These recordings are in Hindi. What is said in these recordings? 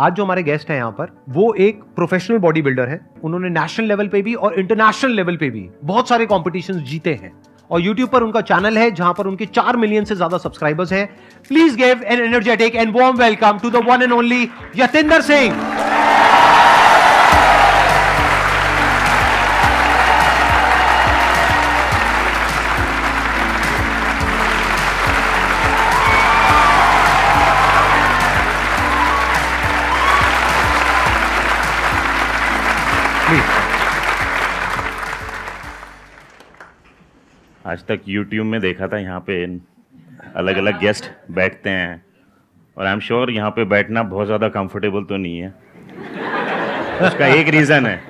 आज जो हमारे गेस्ट हैं यहाँ पर, वो एक प्रोफेशनल बॉडी बिल्डर है। उन्होंने नेशनल लेवल पे भी और इंटरनेशनल लेवल पे भी बहुत सारे कॉम्पिटिशंस जीते हैं और यूट्यूब पर उनका चैनल है जहां पर उनके 4 मिलियन से ज्यादा सब्सक्राइबर्स हैं। Please give an energetic and warm welcome to the one and only Yatinder Singh. आज तक YouTube में देखा था, यहाँ पे अलग अलग गेस्ट बैठते हैं और आई एम श्योर यहाँ पे बैठना बहुत ज़्यादा कंफर्टेबल तो नहीं है। उसका एक रीज़न है,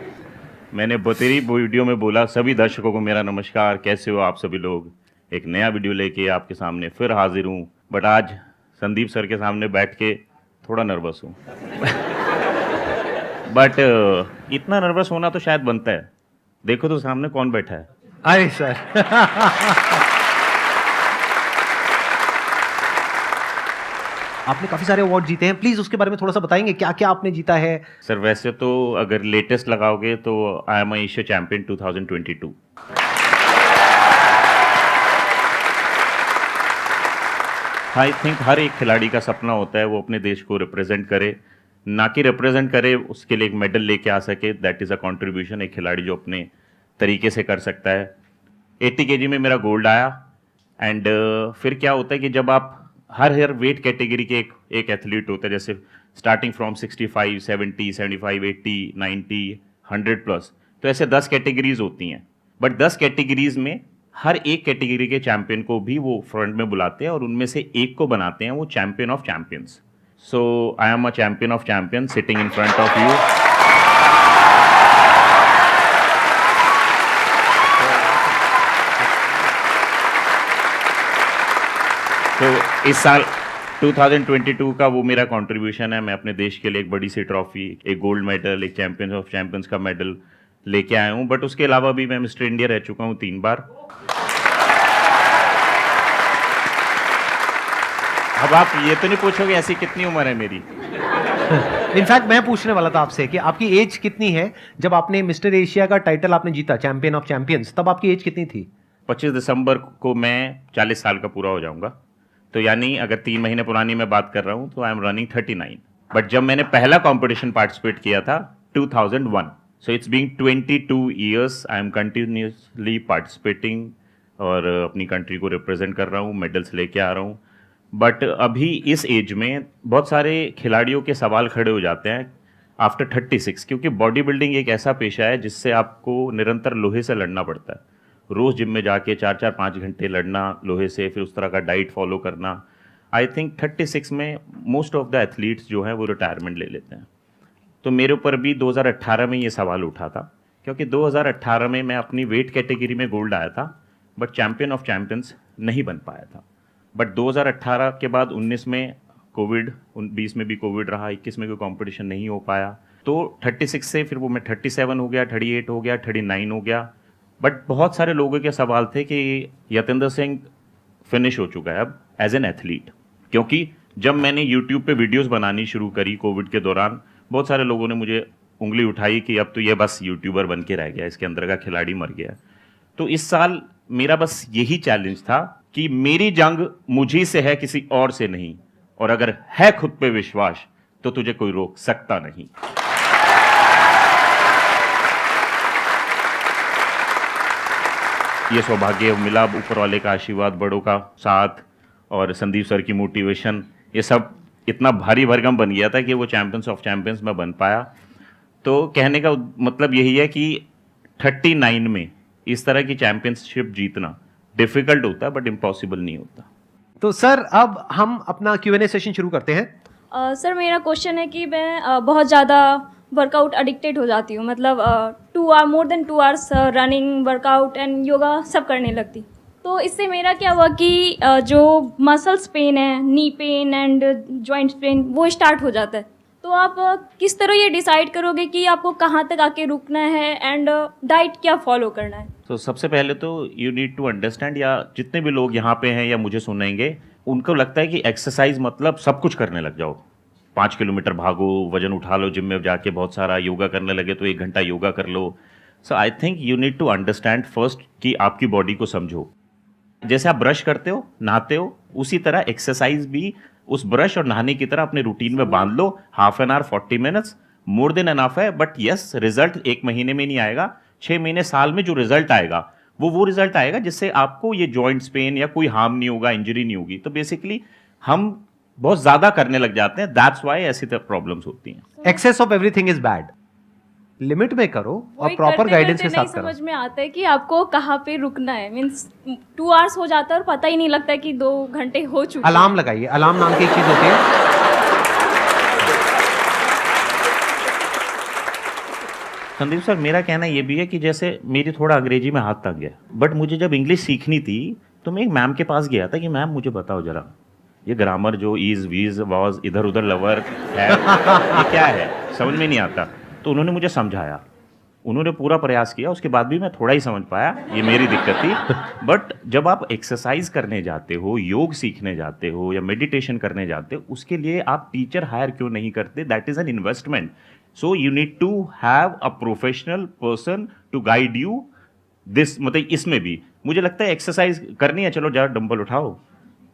मैंने बतेरी वीडियो में बोला, सभी दर्शकों को मेरा नमस्कार, कैसे हो आप सभी लोग। एक नया वीडियो लेके आपके सामने फिर हाजिर हूँ, बट आज संदीप सर के सामने बैठ के थोड़ा नर्वस हूँ। बट इतना नर्वस होना तो शायद बनता है। देखो तो सामने कौन बैठा है। अरे सर आपने काफी सारे अवार्ड जीते हैं, प्लीज उसके बारे में थोड़ा सा बताएंगे क्या क्या आपने जीता है। सर वैसे तो अगर लेटेस्ट लगाओगे तो I am Asia champion 2022। I think हर एक खिलाड़ी का सपना होता है वो अपने देश को रिप्रेजेंट करे, ना कि रिप्रेजेंट करे उसके लिए एक मेडल लेके आ सके। दैट इज़ अ कॉन्ट्रीब्यूशन एक खिलाड़ी जो अपने तरीके से कर सकता है। 80 kg में मेरा गोल्ड आया एंड फिर क्या होता है कि जब आप हर वेट कैटेगरी के एक एथलीट होता है, जैसे स्टार्टिंग फ्रॉम 65, 70, 75, 80, 90, 100 प्लस, तो ऐसे 10 कैटेगरीज होती हैं। बट 10 कैटेगरीज में हर एक कैटेगरी के चैंपियन को भी वो फ्रंट में बुलाते हैं और उनमें से एक को बनाते हैं वो champion of champions. So I am a champion of champion sitting in front of you. तो इस साल 2022 का वो मेरा कंट्रीब्यूशन है। मैं अपने देश के लिए एक बड़ी सी ट्रॉफी, एक गोल्ड मेडल, एक चैंपियन ऑफ चैंपियंस का मेडल लेके आया हूँ। बट उसके अलावा भी मैं मिस्टर इंडिया रह चुका हूँ 3 बार। अब आप ये तो नहीं पूछोगे ऐसी कितनी उम्र है मेरी। इनफैक्ट मैं पूछने वाला था आपसे कि आपकी एज कितनी है जब आपने मिस्टर एशिया का टाइटल आपने जीता, चैंपियन ऑफ चैंपियंस, तब आपकी एज कितनी थी? 25 दिसंबर को मैं 40 साल का पूरा हो जाऊंगा। तो यानी अगर 3 महीने पुरानी मैं बात कर रहा हूँ तो आई एम रनिंग 39। बट जब मैंने पहला कंपटीशन पार्टिसिपेट किया था 2001, so it's being 22 years I am continuously participating और अपनी कंट्री को रिप्रेजेंट कर रहा हूँ, मेडल्स लेके आ रहा हूँ। बट अभी इस एज में बहुत सारे खिलाड़ियों के सवाल खड़े हो जाते हैं आफ्टर 36, क्योंकि बॉडी बिल्डिंग एक ऐसा पेशा है जिससे आपको निरंतर लोहे से लड़ना पड़ता है। रोज़ जिम में जाके 4-4-5 घंटे लड़ना लोहे से, फिर उस तरह का डाइट फॉलो करना। आई थिंक 36 में मोस्ट ऑफ द एथलीट्स जो हैं वो रिटायरमेंट ले लेते हैं। तो मेरे ऊपर भी 2018 में ये सवाल उठा था, क्योंकि 2018 में मैं अपनी वेट कैटेगरी में गोल्ड आया था बट चैम्पियन ऑफ चैम्पियंस नहीं बन पाया था। बट 2018 के बाद 19 में कोविड, 20 में भी कोविड रहा, 21 में कोई कॉम्पिटिशन नहीं हो पाया। तो 36 से फिर वो मैं 37 हो गया, 38 हो गया, 39 हो गया। बट बहुत सारे लोगों के सवाल थे कि यतिंदर सिंह फिनिश हो चुका है अब एज एन एथलीट, क्योंकि जब मैंने यूट्यूब पे वीडियोस बनानी शुरू करी कोविड के दौरान, बहुत सारे लोगों ने मुझे उंगली उठाई कि अब तो ये बस यूट्यूबर बन के रह गया, इसके अंदर का खिलाड़ी मर गया। तो इस साल मेरा बस यही चैलेंज था कि मेरी जंग मुझी से है, किसी और से नहीं, और अगर है खुद पे विश्वास तो तुझे कोई रोक सकता नहीं। ये सौभाग्य मिला, ऊपर वाले का आशीर्वाद, बड़ों का साथ और संदीप सर की मोटिवेशन, ये सब इतना भारी भरकम बन गया था कि वो चैंपियंस ऑफ चैंपियंस में बन पाया। तो कहने का मतलब यही है कि 39 में इस तरह की चैंपियनशिप जीतना डिफिकल्ट होता है बट इम्पॉसिबल नहीं होता। तो सर अब हम अपना Q&A सेशन शुरू करते हैं। सर मेरा क्वेश्चन है कि मैं बहुत ज़्यादा वर्कआउट एडिक्टेड हो जाती हूँ, मतलब more than 2 hours running, workout and yoga सब करने लगती। तो इससे मेरा क्या हुआ कि जो मसल्स पेन है, knee pain and joints pain, वो स्टार्ट हो जाता है। तो आप किस तरह ये डिसाइड करोगे कि आपको कहाँ तक आके रुकना है एंड डाइट क्या फॉलो करना है? तो सबसे पहले तो यू नीड टू अंडरस्टैंड, या जितने भी लोग यहाँ पे हैं या मुझे सुनेंगे, उनको लगता है कि एक्सरसाइज मतलब सब कुछ करने लग जाओ, 5 किलोमीटर भागो, वजन उठा लो, जिम में जाके बहुत सारा योगा करने लगे तो 1 घंटा योगा कर लो. So I think you need to understand first कि आपकी बॉडी को समझो. जैसे आप ब्रश करते हो, नहाते हो, उसी तरह एक्सरसाइज भी उस ब्रश और नहाने की तरह अपने रूटीन में बांध लो. Half an hour, 40 minutes more than enough है. बट यस, रिजल्ट 1 महीने में नहीं आएगा, 6 महीने, साल में जो रिजल्ट आएगा वो रिजल्ट आएगा जिससे आपको ये जॉइंट्स पेन या कोई हार्म नहीं होगा, इंजरी नहीं होगी. तो बेसिकली हम बहुत ज्यादा करने लग जाते हैं, दैट्स व्हाई ऐसी प्रॉब्लम्स होती हैं. Excess of everything is bad. Limit में करो और वही प्रॉपर करते गाइडेंस करते के साथ नहीं करो. समझ में आता है कि आपको कहाँ पे रुकना है. मीन्स 2 आवर्स हो जाता है और पता ही नहीं लगता है कि 2 घंटे हो चुके हैं. अलार्म लगाइए. अलार्म नाम की एक चीज होती है. संदीप सर, मेरा कहना ये भी है कि जैसे मेरी थोड़ा अंग्रेजी में हाथ तक गया, बट मुझे जब इंग्लिश सीखनी थी तो मैं एक मैम के पास गया था कि मैम मुझे बताओ जरा, ये ग्रामर जो इज, वीज, वॉज, इधर उधर लवर है, ये क्या है, समझ में नहीं आता. तो उन्होंने मुझे समझाया, उन्होंने पूरा प्रयास किया, उसके बाद भी मैं थोड़ा ही समझ पाया, ये मेरी दिक्कत थी. बट जब आप एक्सरसाइज करने जाते हो, योग सीखने जाते हो या मेडिटेशन करने जाते हो, उसके लिए आप टीचर हायर क्यों नहीं करते? That is an investment. So you need to have a professional person to guide you this. मतलब इसमें भी मुझे लगता है एक्सरसाइज करनी है, चलो जरा डंबल उठाओ,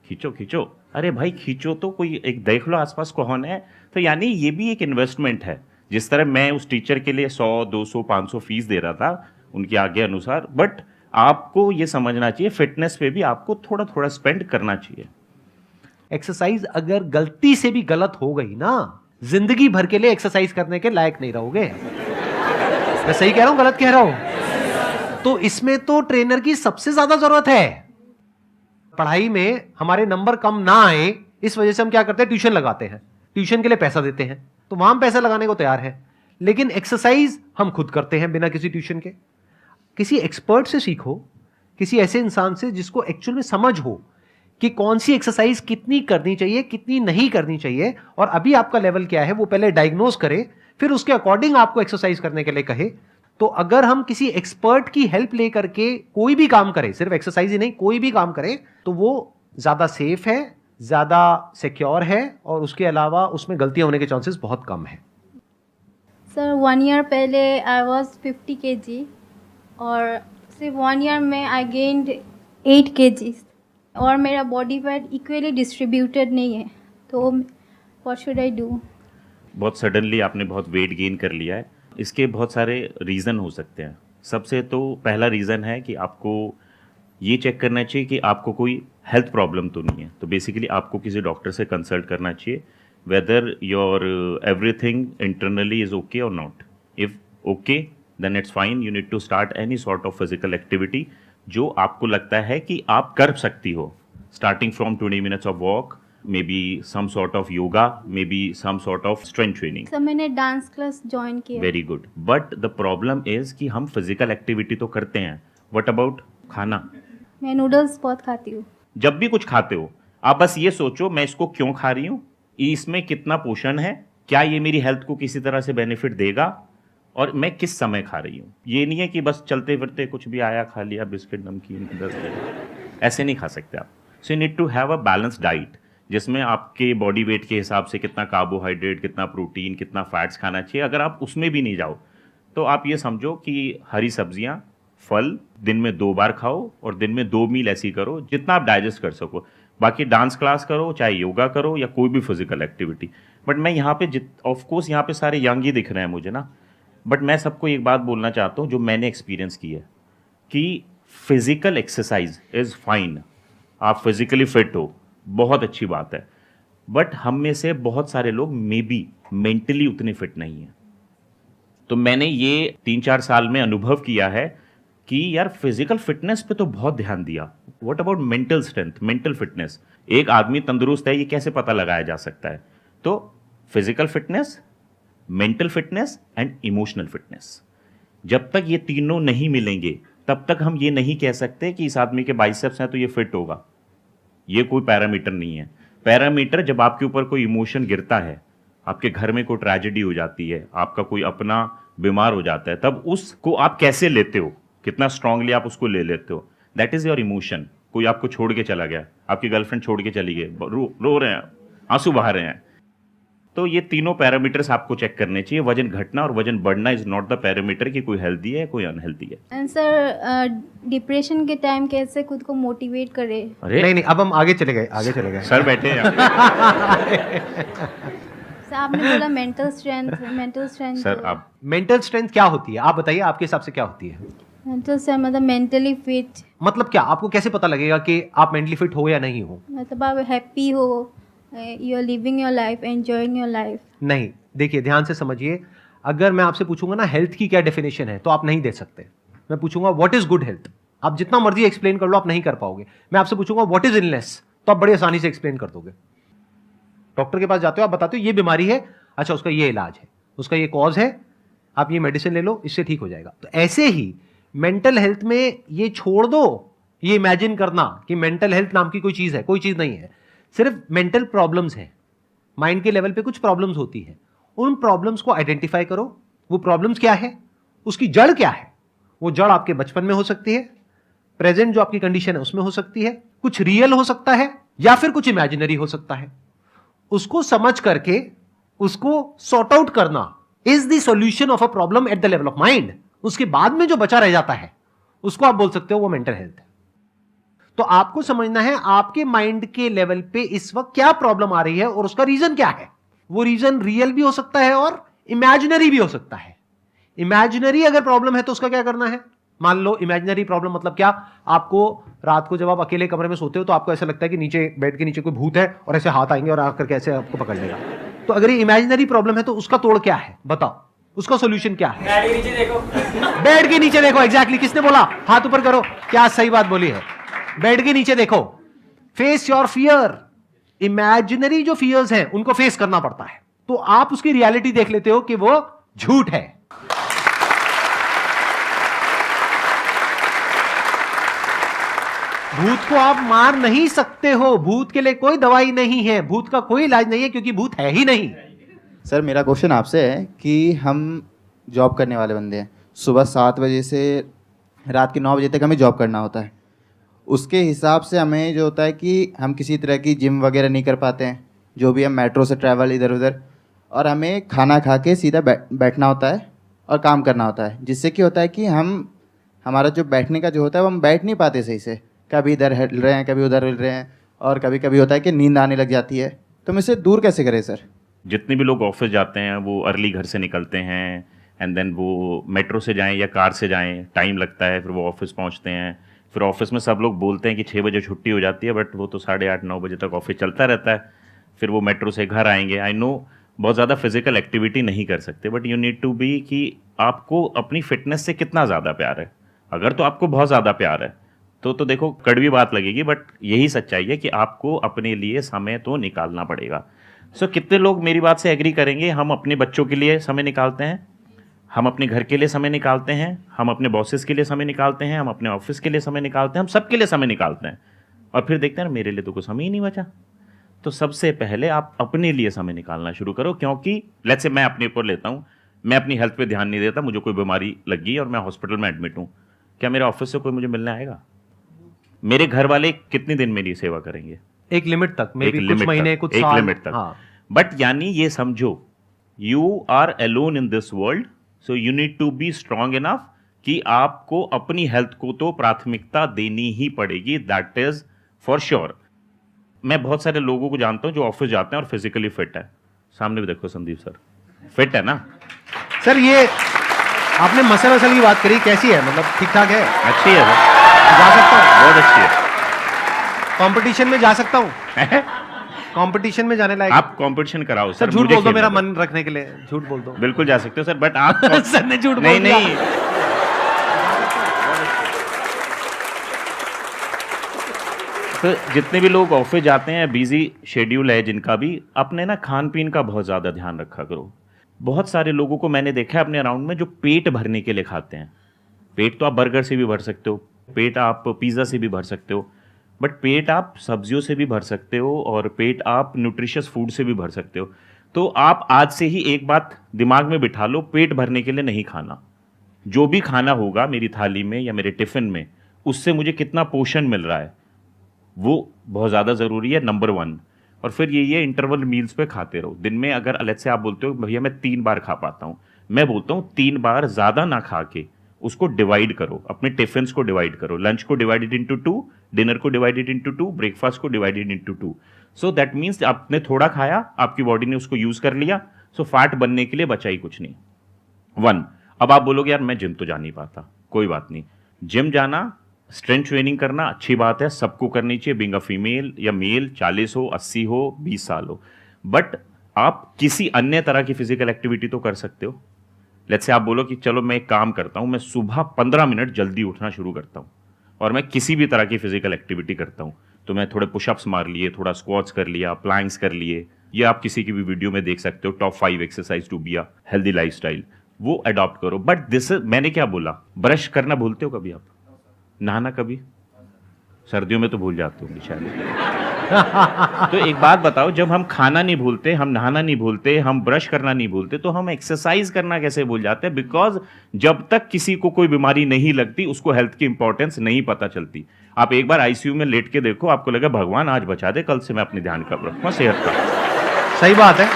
खींचो खींचो, अरे भाई खींचो तो, कोई एक देख लो आसपास कौन है. तो यानी ये भी एक इन्वेस्टमेंट है. जिस तरह मैं उस टीचर के लिए 100, 200, 500 फीस दे रहा था उनके आगे अनुसार, बट आपको ये समझना चाहिए फिटनेस पे भी आपको थोड़ा थोड़ा स्पेंड करना चाहिए. एक्सरसाइज अगर गलती से भी गलत हो गई ना, जिंदगी भर के लिए एक्सरसाइज करने के लायक नहीं रहोगे. मैं सही कह रहा हूं, गलत कह रहा हूं? तो इसमें तो ट्रेनर की सबसे ज्यादा जरूरत है. पढ़ाई में हमारे नंबर कम ना आए, इस वजह से हम क्या करते हैं, ट्यूशन लगाते हैं. ट्यूशन के लिए पैसा देते हैं, तो वहां हम पैसा लगाने को तैयार है. लेकिन एक्सरसाइज हम खुद करते हैं बिना किसी ट्यूशन के. किसी एक्सपर्ट से सीखो, किसी ऐसे इंसान से जिसको एक्चुअल में समझ हो कि कौन सी एक्सरसाइज कितनी करनी चाहिए, कितनी नहीं करनी चाहिए, और अभी आपका लेवल क्या है वो पहले डायग्नोज करे, फिर उसके अकॉर्डिंग आपको एक्सरसाइज करने के लिए कहे. तो अगर हम किसी एक्सपर्ट की हेल्प लेकर के कोई भी काम करें, सिर्फ एक्सरसाइज ही नहीं, कोई भी काम करें, तो वो ज्यादा सेफ है, ज्यादा सिक्योर है, और उसके अलावा उसमें गलतियां होने के चांसेस बहुत कम है. सर 1 ईयर पहले आई वॉज 50 kg और सिर्फ 1 ईयर में आई गेंड 8 kg और मेरा बॉडी वेट इक्वली डिस्ट्रीब्यूटेड नहीं है. तो व्हाट शुड आई डू? बहुत सडनली आपने बहुत वेट गेन कर लिया है. इसके बहुत सारे रीज़न हो सकते हैं. सबसे तो पहला रीज़न है कि आपको ये चेक करना चाहिए कि आपको कोई हेल्थ प्रॉब्लम तो नहीं है. तो बेसिकली आपको किसी डॉक्टर से कंसल्ट करना चाहिए, whether your everything internally is okay और not. If okay then it's fine. You need to start any sort of physical activity जो आपको लगता है कि आप कर सकती हो, starting from 20 minutes of walk, may be some sort of yoga, may be some sort of strength training. Sir मैंने डांस क्लास ज्वाइन किया. Very good. But the problem is कि हम फिजिकल एक्टिविटी तो करते हैं, व्हाट अबाउट खाना? मैं नूडल्स बहुत खाती हूँ. जब भी कुछ खाते हो आप बस ये सोचो, मैं इसको क्यों खा रही हूँ, इसमें कितना पोषण है, क्या ये मेरी हेल्थ को किसी तरह से बेनिफिट देगा, और मैं किस समय खा रही हूँ. ये नहीं है कि बस चलते फिरते कुछ भी आया खा लिया, बिस्किट नमकीन 10 ऐसे नहीं खा सकते आप. So you need to have a balance diet जिसमें आपके बॉडी वेट के हिसाब से कितना कार्बोहाइड्रेट, कितना प्रोटीन, कितना फैट्स खाना चाहिए. अगर आप उसमें भी नहीं जाओ तो आप ये समझो कि हरी सब्जियां, फल दिन में 2 बार खाओ और दिन में 2 मील ऐसी करो जितना आप डाइजेस्ट कर सको. बाकी डांस क्लास करो, चाहे योगा करो या कोई भी फिजिकल एक्टिविटी. बट मैं यहाँ पे ऑफ कोर्स यहाँ पे सारे यंग ही दिख रहे हैं मुझे ना, बट मैं सबको एक बात बोलना चाहता हूँ जो मैंने एक्सपीरियंस की है कि फिजिकल एक्सरसाइज इज़ फाइन. आप फिजिकली फिट हो, बहुत अच्छी बात है, बट हम में से बहुत सारे लोग मे बी मेंटली उतने फिट नहीं हैं. तो मैंने ये 3-4 साल में अनुभव किया है कि यार फिजिकल फिटनेस पे तो बहुत ध्यान दिया, what about mental strength, mental fitness? एक आदमी तंदुरुस्त है ये कैसे पता लगाया जा सकता है? तो physical fitness, mental fitness and emotional fitness, जब तक ये तीनों नहीं मिलेंगे तब तक हम ये नहीं कह सकते कि इस आदमी के बाइसेप्स हैं तो ये फिट होगा. ये कोई पैरामीटर नहीं है. पैरामीटर जब आपके ऊपर कोई इमोशन गिरता है, आपके घर में कोई ट्रेजेडी हो जाती है, आपका कोई अपना बीमार हो जाता है, तब उसको आप कैसे लेते हो, कितना स्ट्रांगली आप उसको ले लेते हो, दैट इज योर इमोशन. कोई आपको छोड़ के चला गया, आपकी गर्लफ्रेंड छोड़ के चली गई, रो रहे हैं, आंसू बहा रहे हैं, तो ये तीनों पैरामीटर्स आपको चेक करने चाहिए। वजन घटना और वजन बढ़ना इज नॉट द पैरामीटर कि कोई हेल्दी है कोई अनहेल्दी है। एंड सर डिप्रेशन के टाइम कैसे खुद को मोटिवेट करे? अरे नहीं नहीं, अब हम आगे चले गए सर बैठे हैं सर आपने बोला मेंटल स्ट्रेंथ सर आप मेंटल स्ट्रेंथ क्या होती है, आप बताइए, आपके हिसाब से क्या होती है? मेंटल स्ट्रेंथ मतलब मेंटली फिट, मतलब क्या, आपको कैसे पता लगेगा कि आप मेंटली फिट हो या नहीं हो? मतलब आप हैप्पी हो, you are living your life, enjoying your life. नहीं, देखिए ध्यान से समझिए, अगर मैं आपसे पूछूंगा ना हेल्थ की क्या डेफिनेशन है तो आप नहीं दे सकते। मैं पूछूंगा व्हाट इज गुड हेल्थ, आप जितना मर्जी एक्सप्लेन कर लो आप नहीं कर पाओगे। मैं आपसे पूछूंगा व्हाट इज इलनेस, तो आप बड़ी आसानी से एक्सप्लेन कर दोगे। डॉक्टर के पास जाते हो, आप बताते हो ये बीमारी है, अच्छा उसका ये इलाज है, उसका ये कॉज है, आप ये मेडिसिन ले लो, इससे ठीक हो जाएगा। तो ऐसे ही मेंटल हेल्थ में ये छोड़ दो ये इमेजिन करना कि मेंटल हेल्थ नाम की कोई चीज है, कोई चीज नहीं है। सिर्फ मेंटल प्रॉब्लम्स हैं, माइंड के लेवल पे कुछ प्रॉब्लम्स होती हैं। उन प्रॉब्लम्स को आइडेंटिफाई करो, वो प्रॉब्लम्स क्या है, उसकी जड़ क्या है। वो जड़ आपके बचपन में हो सकती है, प्रेजेंट जो आपकी कंडीशन है उसमें हो सकती है, कुछ रियल हो सकता है या फिर कुछ इमेजिनरी हो सकता है। उसको समझ करके उसको सॉर्ट आउट करना is the solution of a problem at the level of mind. उसके बाद में जो बचा रह जाता है उसको आप बोल सकते हो वो मेंटल हेल्थ है। तो आपको समझना है आपके माइंड के लेवल पे इस वक्त क्या प्रॉब्लम आ रही है और उसका रीजन क्या है। वो रीजन रियल भी हो सकता है और इमेजिनरी भी हो सकता है। इमेजिनरी अगर प्रॉब्लम है तो उसका क्या करना है, मान लो इमेजिनरी प्रॉब्लम मतलब क्या, आपको रात को जब आप अकेले कमरे में सोते हो तो आपको ऐसा लगता है कि नीचे बेड के नीचे कोई भूत है और ऐसे हाथ आएंगे और आकर के ऐसे आपको पकड़ लेगा। तो अगर ये इमेजिनरी प्रॉब्लम है तो उसका तोड़ क्या है, बताओ उसका सोल्यूशन क्या है? बेड के नीचे देखो, बेड के नीचे देखो। एग्जैक्टली, किसने बोला, हाथ ऊपर करो, क्या सही बात बोली है। बेड के नीचे देखो, फेस योर फियर। इमेजिनरी जो फियर्स हैं उनको फेस करना पड़ता है, तो आप उसकी रियलिटी देख लेते हो कि वो झूठ है। भूत को आप मार नहीं सकते हो, भूत के लिए कोई दवाई नहीं है, भूत का कोई इलाज नहीं है, क्योंकि भूत है ही नहीं। सर मेरा क्वेश्चन आपसे है कि हम जॉब करने वाले बंदे हैं, सुबह 7 बजे से रात के 9 बजे तक हमें जॉब करना होता है। उसके हिसाब से हमें जो होता है कि हम किसी तरह की जिम वगैरह नहीं कर पाते हैं, जो भी हम मेट्रो से ट्रैवल इधर उधर, और हमें खाना खा के सीधा बैठना होता है और काम करना होता है, जिससे कि होता है कि हमारा जो बैठने का जो होता है वो हम बैठ नहीं पाते सही से, कभी इधर हिल रहे हैं कभी उधर हिल रहे हैं, और कभी कभी होता है कि नींद आने लग जाती है। तो हम इसे दूर कैसे करें सर? जितने भी लोग ऑफिस जाते हैं वो अर्ली घर से निकलते हैं, एंड देन वो मेट्रो से जाएं या कार से जाएं, टाइम लगता है, फिर वो ऑफिस पहुंचते हैं। फिर ऑफिस में सब लोग बोलते हैं कि 6 बजे छुट्टी हो जाती है, बट वो तो 8:30-9 बजे तक ऑफिस चलता रहता है। फिर वो मेट्रो से घर आएंगे। आई नो बहुत ज़्यादा फिजिकल एक्टिविटी नहीं कर सकते, but you need to be कि आपको अपनी फिटनेस से कितना ज़्यादा प्यार है। अगर तो आपको बहुत ज़्यादा प्यार है तो देखो कड़वी बात लगेगी, बट यही सच्चाई है कि आपको अपने लिए समय तो निकालना पड़ेगा। सो कितने लोग मेरी बात से एग्री करेंगे, हम अपने बच्चों के लिए समय निकालते हैं, हम अपने घर के लिए समय निकालते हैं, हम अपने बॉसेस के लिए समय निकालते हैं, हम अपने ऑफिस के लिए समय निकालते हैं, हम सबके लिए समय निकालते हैं, और फिर देखते हैं मेरे लिए तो कुछ समय ही नहीं बचा। तो सबसे पहले आप अपने लिए समय निकालना शुरू करो, क्योंकि लेट्स से मैं अपने ऊपर लेता हूँ, मैं अपनी हेल्थ पे ध्यान नहीं देता, मुझे कोई बीमारी लग गई और मैं हॉस्पिटल में एडमिट हूँ, क्या मेरे ऑफिस से कोई मुझे मिलने आएगा? मेरे घर वाले कितने दिन मेरी सेवा करेंगे? एक लिमिट तक, मे बी कुछ महीने, कुछ साल, एक लिमिट तक। हाँ। बट यानी ये समझो you are alone in this world, so you need to be strong enough कि आपको अपनी हेल्थ को तो प्राथमिकता देनी ही पड़ेगी, दैट इज फॉर श्योर। मैं बहुत सारे लोगों को जानता हूं जो ऑफिस जाते हैं और फिजिकली फिट है। सामने भी देखो संदीप सर, फिट है ना सर? ये आपने मसल वसल की बात करी, कैसी है, मतलब ठीक ठाक है? अच्छी है सर, जा सकता हूँ, बहुत अच्छी है। कंपटीशन में जा सकता हूँ? कंपटीशन में जाने लायक? आप कंपटीशन कराओ सर, झूठ बोल दो मेरा मन रखने के लिए, झूठ बोल दो। बिल्कुल जा सकते हो सर, बट आप सर ने झूठ बोल नहीं दिया। नहीं तो जितने भी लोग ऑफिस जाते हैं, बिजी शेड्यूल है जिनका भी, अपने ना खान पीन का बहुत ज़्यादा ध्यान रखा करो। बहुत सारे लोगों को मैंने देखा है अपने अराउंड में जो पेट भरने के लिए खाते हैं। पेट तो आप बर्गर से भी भर सकते हो, पेट आप पिज़्ज़ा से भी भर सकते हो, बट पेट आप सब्जियों से भी भर सकते हो, और पेट आप न्यूट्रिशियस फूड से भी भर सकते हो। तो आप आज से ही एक बात दिमाग में बिठा लो, पेट भरने के लिए नहीं खाना। जो भी खाना होगा मेरी थाली में या मेरे टिफ़िन में, उससे मुझे कितना पोषण मिल रहा है वो बहुत ज़्यादा ज़रूरी है, नंबर 1। और फिर ये इंटरवल मील्स पे खाते रहो। दिन में अगर अलग से आप बोलते हो भैया मैं 3 बार खा पाता हूँ, मैं बोलता हूँ 3 बार ज़्यादा ना खा के उसको डिवाइड करो, अपने टिफिन्स को डिवाइड करो, लंच को डिवाइडेड इंटू 2, डिनर को डिवाइडेड इंटू 2, ब्रेकफास्ट को divided into 2। So that means आपने थोड़ा खाया, आपकी बॉडी ने उसको यूज कर लिया, सो फैट बनने के लिए बचा ही कुछ नहीं। 1। अब आप बोलोगे यार मैं जिम तो जा नहीं पाता, कोई बात नहीं, जिम जाना, स्ट्रेंथ ट्रेनिंग करना अच्छी बात है, सबको करनी चाहिए, बीइंग अ फीमेल या मेल, 40 हो, 80 हो, 20 साल हो, बट आप किसी अन्य तरह की फिजिकल एक्टिविटी तो कर सकते हो। लेट्स से आप बोलो कि चलो मैं एक काम करता हूं, मैं सुबह 15 मिनट जल्दी उठना शुरू करता हूं और मैं किसी भी तरह की फिजिकल एक्टिविटी करता हूं, तो मैं थोड़े पुशअप्स मार लिए, थोड़ा स्क्वाट्स कर लिया, प्लैंक्स कर लिए, ये आप किसी की भी वीडियो में देख सकते हो, top 5 exercise to be a healthy lifestyle, वो अडॉप्ट करो। बट दिस मैंने क्या बोला, ब्रश करना भूलते हो कभी आप? नहाना कभी? सर्दियों में तो भूल जाते होंगे शायद। तो एक बात बताओ, जब हम खाना नहीं भूलते, हम नहाना नहीं भूलते, हम ब्रश करना नहीं भूलते, तो हम एक्सरसाइज करना कैसे भूल जाते हैं? बिकॉज जब तक किसी को कोई बीमारी नहीं लगती उसको हेल्थ की इंपॉर्टेंस नहीं पता चलती। आप एक बार आईसीयू में लेट के देखो, आपको लगा भगवान आज बचा दे, कल से मैं अपने ध्यान कब रखूंगा सेहत का। सही बात है।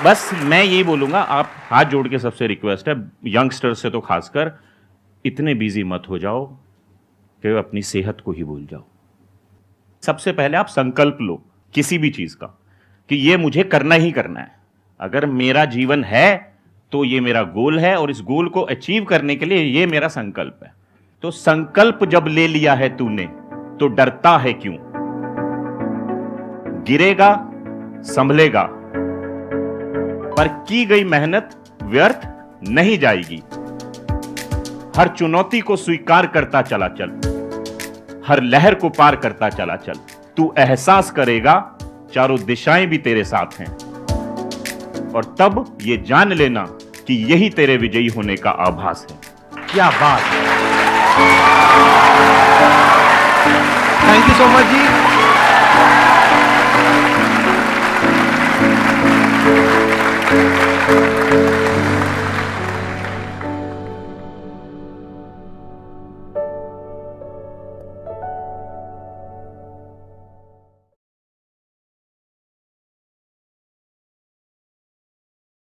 बस मैं यही बोलूंगा, आप हाथ जोड़ के सबसे रिक्वेस्ट है, यंगस्टर्स से तो खासकर, इतने बिजी मत हो जाओ कि अपनी सेहत को ही भूल जाओ। सबसे पहले आप संकल्प लो किसी भी चीज का कि ये मुझे करना ही करना है। अगर मेरा जीवन है तो ये मेरा गोल है और इस गोल को अचीव करने के लिए ये मेरा संकल्प है। तो संकल्प जब ले लिया है तूने तो डरता है क्यों? गिरेगा, संभलेगा, पर की गई मेहनत व्यर्थ नहीं जाएगी। हर चुनौती को स्वीकार करता चला चल, हर लहर को पार करता चला चल। तू एहसास करेगा चारों दिशाएं भी तेरे साथ हैं, और तब ये जान लेना कि यही तेरे विजयी होने का आभास है। क्या बात है। Thank you so much ji.